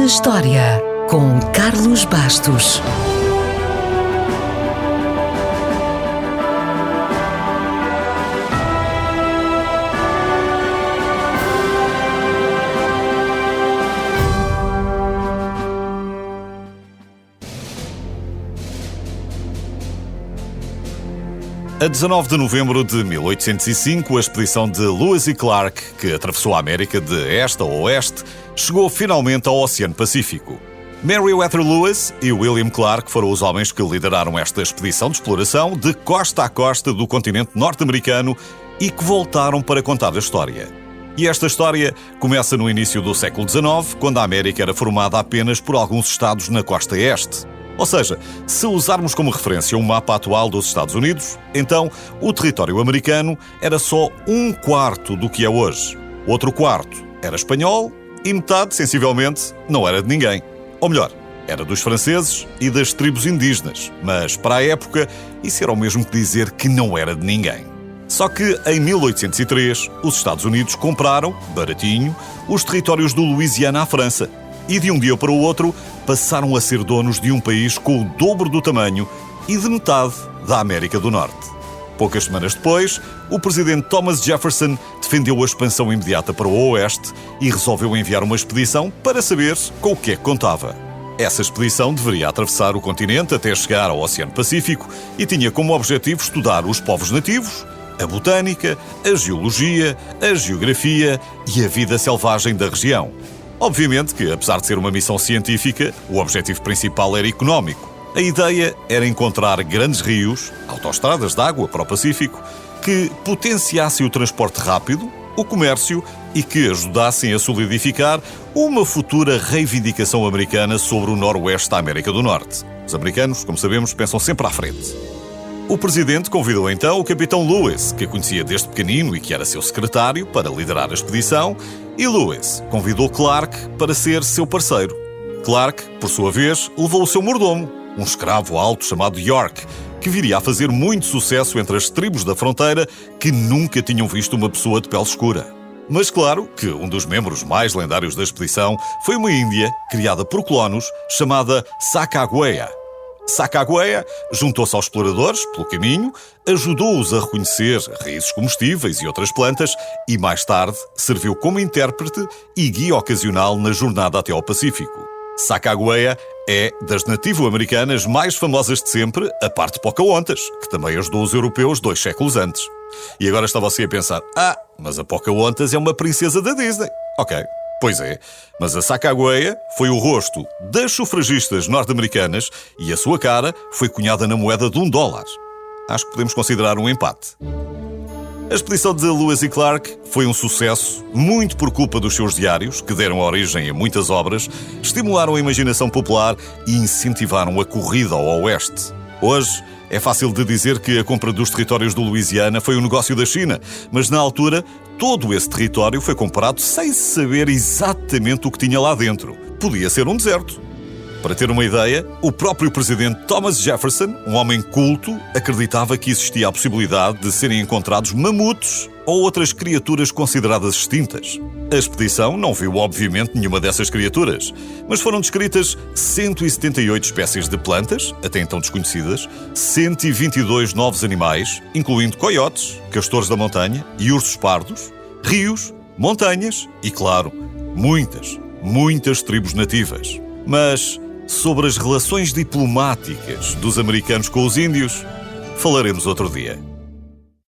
na História, com Carlos Bastos. A 19 de novembro de 1805, a expedição de Lewis e Clark, que atravessou a América de este a oeste, chegou finalmente ao Oceano Pacífico. Meriwether Lewis e William Clark foram os homens que lideraram esta expedição de exploração de costa a costa do continente norte-americano e que voltaram para contar a história. E esta história começa no início do século XIX, quando a América era formada apenas por alguns estados na costa este. Ou seja, se usarmos como referência o mapa atual dos Estados Unidos, então o território americano era só um quarto do que é hoje. O outro quarto era espanhol e metade, sensivelmente, não era de ninguém. Ou melhor, era dos franceses e das tribos indígenas, mas para a época isso era o mesmo que dizer que não era de ninguém. Só que em 1803 os Estados Unidos compraram, baratinho, os territórios do Louisiana à França. E de um dia para o outro passaram a ser donos de um país com o dobro do tamanho e de metade da América do Norte. Poucas semanas depois, o presidente Thomas Jefferson defendeu a expansão imediata para o oeste e resolveu enviar uma expedição para saber com o que é que contava. Essa expedição deveria atravessar o continente até chegar ao Oceano Pacífico e tinha como objetivo estudar os povos nativos, a botânica, a geologia, a geografia e a vida selvagem da região. Obviamente que, apesar de ser uma missão científica, o objetivo principal era económico. A ideia era encontrar grandes rios, autoestradas de água para o Pacífico, que potenciassem o transporte rápido, o comércio e que ajudassem a solidificar uma futura reivindicação americana sobre o noroeste da América do Norte. Os americanos, como sabemos, pensam sempre à frente. O presidente convidou então o capitão Lewis, que conhecia desde pequenino e que era seu secretário, para liderar a expedição, e Lewis convidou Clark para ser seu parceiro. Clark, por sua vez, levou o seu mordomo, um escravo alto chamado York, que viria a fazer muito sucesso entre as tribos da fronteira que nunca tinham visto uma pessoa de pele escura. Mas claro que um dos membros mais lendários da expedição foi uma índia criada por colonos chamada Sacagawea. Sacagawea juntou-se aos exploradores pelo caminho, ajudou-os a reconhecer raízes comestíveis e outras plantas e, mais tarde, serviu como intérprete e guia ocasional na jornada até ao Pacífico. Sacagawea é das nativo-americanas mais famosas de sempre, a parte de Pocahontas, que também ajudou os europeus 2 séculos antes. E agora está você a pensar, mas a Pocahontas é uma princesa da Disney. Ok. Pois é, mas a Sacagawea foi o rosto das sufragistas norte-americanas e a sua cara foi cunhada na moeda de $1. Acho que podemos considerar um empate. A expedição de Lewis e Clark foi um sucesso, muito por culpa dos seus diários, que deram origem a muitas obras, estimularam a imaginação popular e incentivaram a corrida ao oeste. Hoje, é fácil de dizer que a compra dos territórios do Louisiana foi um negócio da China, mas na altura, todo esse território foi comprado sem saber exatamente o que tinha lá dentro. Podia ser um deserto. Para ter uma ideia, o próprio presidente Thomas Jefferson, um homem culto, acreditava que existia a possibilidade de serem encontrados mamutos ou outras criaturas consideradas extintas. A expedição não viu, obviamente, nenhuma dessas criaturas, mas foram descritas 178 espécies de plantas, até então desconhecidas, 122 novos animais, incluindo coiotes, castores da montanha e ursos pardos, rios, montanhas e, claro, muitas tribos nativas. Mas sobre as relações diplomáticas dos americanos com os índios, falaremos outro dia.